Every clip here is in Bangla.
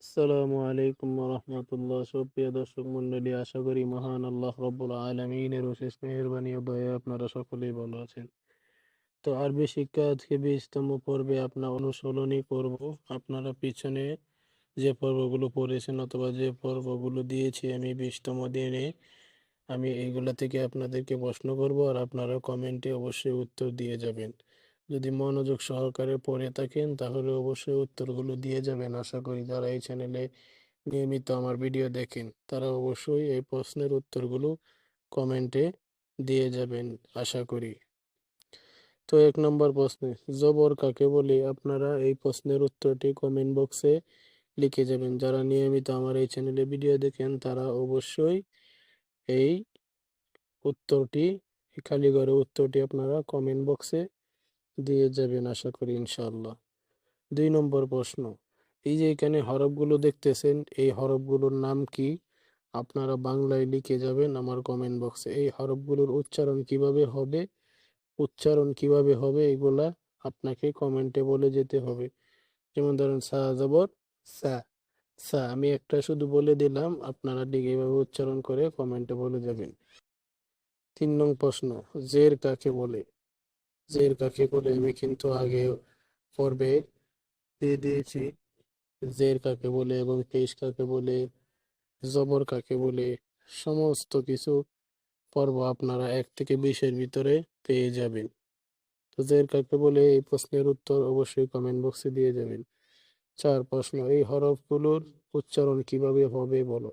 আসসালামু আলাইকুম রহমতুল্লাহ। সুপ্রিয় দর্শক মন্ডলী, আশা করি মহান আল্লাহ রব্বুল আলমিনের অশেষ মেহেরবানি ও দয়া আপনারা সকলেই ভালো আছেন। তো আরবি শিক্ষা আজকে 20তম পর্বে আপনার অনুসরণই করব। আপনারা পিছনে যে পর্বগুলো পড়েছেন অথবা যে পর্বগুলো দিয়েছি আমি 20তম দিনে, আমি এইগুলা থেকে আপনাদেরকে প্রশ্ন করব আর আপনারা কমেন্টে অবশ্যই উত্তর দিয়ে যাবেন। যদি মনোযোগ সহকারে পড়ে থাকেন তাহলে অবশ্যই উত্তরগুলো দিয়ে যাবেন। আশা করি যারা এই চ্যানেলে নিয়মিত আমার ভিডিও দেখেন তারা অবশ্যই এই প্রশ্নের উত্তরগুলো কমেন্টে দিয়ে যাবেন আশা করি। তো 1 নম্বর প্রশ্ন, জবর কাকে বলে? আপনারা এই প্রশ্নের উত্তরটি কমেন্ট বক্সে লিখে যাবেন। যারা নিয়মিত আমার এই চ্যানেলে ভিডিও দেখেন তারা অবশ্যই এই উত্তরটি, খালি ঘরে উত্তরটি আপনারা কমেন্ট বক্সে দিয়ে যাবেন আশা করি ইনশাআল্লাহ। 2 নম্বর প্রশ্ন, এই যে এখানে হরফগুলো দেখতেছেন এই হরফগুলোর নাম কি? আপনারা বাংলায় লিখে যাবেন আমার কমেন্ট বক্সে। এই হরফগুলোর উচ্চারণ কিভাবে হবে এগুলা আপনাকে কমেন্টে বলে যেতে হবে। যেমন ধরেন সা জবর সা, সা আমি একটা শুধু বলে দিলাম, আপনারা ঠিক এইভাবে উচ্চারণ করে কমেন্টে বলে যাবেন। 3 নং প্রশ্ন, জের কাকে বলে? জের কাকে বলে আমি কিন্তু আগে পর্বে দিয়ে দিয়েছি। জের কাকে বলে এবং পেশ কাকে বলে, জবর কাকে বলে, সমস্ত কিছু পর্ব আপনারা 1 থেকে 20-এর ভিতরে পেয়ে যাবেন। তো জের কাকে বলে এই প্রশ্নের উত্তর অবশ্যই কমেন্ট বক্সে দিয়ে যাবেন। 4 প্রশ্ন, এই হরফগুলোর উচ্চারণ কিভাবে হবে বলো?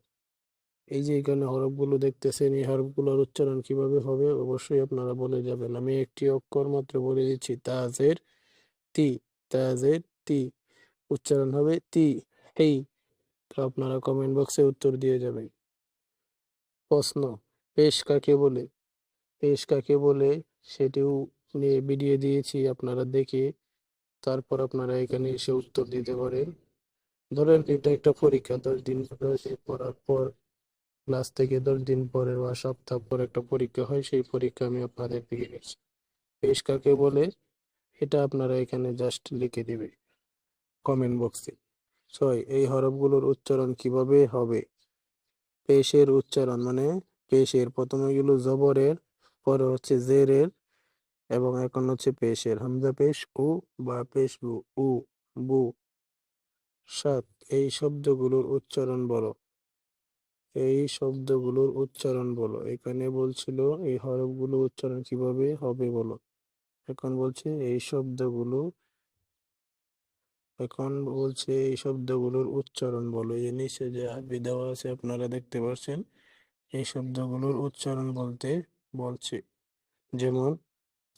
এই যে এখানে হরফগুলো দেখতেছেন এই হরফগুলোর উচ্চারণ কিভাবে হবে অবশ্যই আপনারা বলে যাবেন। আমি একটি অক্ষর মাত্র বলে দিচ্ছি, তাজের তি, তাজের তি, উচ্চারণ হবে তি, এই। তো আপনারা কমেন্ট বক্সে উত্তর দিয়ে যাবেন। প্রশ্ন, পেশ কাকে বলে? পেশ কাকে বলে সেটিও নিয়ে ভিডিও দিয়েছি, আপনারা দেখে তারপর আপনারা এখানে এসে উত্তর দিতে পারেন। ধরেন এটা একটা পরীক্ষা, 10 দিন পড়ার পর ক্লাস থেকে 10 দিন পরে বা সপ্তাহ পর একটা পরীক্ষা হয়, সেই পরীক্ষা আমি আপনাদের দিয়ে গেছি। পেশ কাকে বলে এটা আপনারা এখানে জাস্ট লিখে দিবে কমেন্ট বক্সে। 6, এই হরফগুলোর উচ্চারণ কিভাবে হবে? পেশের উচ্চারণ মানে পেশের প্রথমে গেল জবরের, পরে হচ্ছে জেরের এবং এখন হচ্ছে পেশের, হামজা পেশ উ বা পেশ বু, উ বু। 7, এই শব্দগুলোর উচ্চারণ বলো। এই শব্দগুলোর উচ্চারণ বলো। এখানে বলছিল এই হরফগুলো উচ্চারণ কিভাবে হবে বলো। এখন বলছে এই শব্দগুলো, এখন বলছে এই শব্দগুলোর উচ্চারণ বলো। এই নিচে যে আরবি দেওয়া আছে আপনারা দেখতে পাচ্ছেন, এই শব্দগুলোর উচ্চারণ বলতে বলছে। যেমন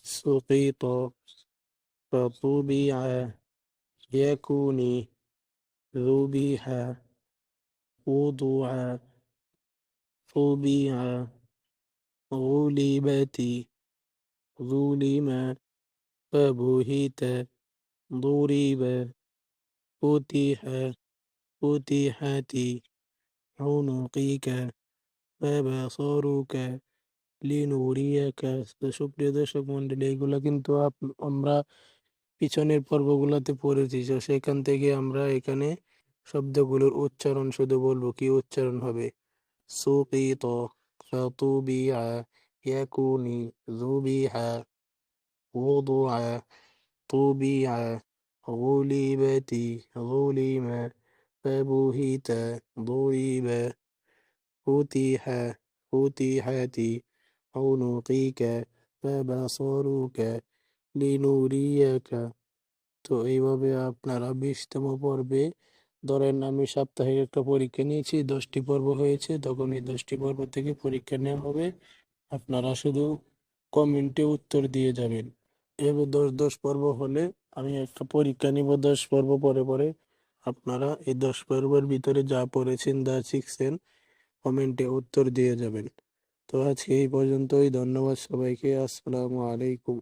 সুকিত, ফাতুবিআ, ইয়াকুনি, যুবিহা, উদুআ, তুবিআ, গুলিবাতি, যুলিমা, ফাবুহিতা, ضُرِبَ, فتح، فتحت، عنقك، فبصرك، লিনুরিয়াকা। তো সুপ্রিয় দর্শক মন্ডলী, এগুলা কিন্তু আমরা পিছনের পর্বগুলোতে পড়েছি। তো সেখান থেকে আমরা এখানে শব্দগুলোর উচ্চারণ শুধু বলবো, কি উচ্চারণ হবে। সুকিত, ফাতুবিআ, ইয়াকুনি, যুবিহা, উদুআ, তুবিআ, গুলিবাতি, গুলিমা, فبهت، ضرب، فتح، فتحت، عنقك، فبصرك، لنريك। তো এইভাবে আপনারা 20তম পর্বে, ধরেন আমি সাপ্তাহিক একটা পরীক্ষা নিয়েছি, 10টি পর্ব হয়েছে, তখন এই 10টি পর্ব থেকে পরীক্ষা নেওয়া হবে। আপনারা শুধু কমেন্টে উত্তর দিয়ে যাবেন। এভাবে 10 পর্ব হলে আমি একটা পরীক্ষা নিব 10 পর্ব পরে পরে। আপনারা এই 10 পর্বের ভিতরে যা পড়েছেন যা শিখছেন কমেন্টে উত্তর দিয়ে যাবেন। তো আজকে এই পর্যন্তই। ধন্যবাদ সবাইকে। আসসালামু আলাইকুম।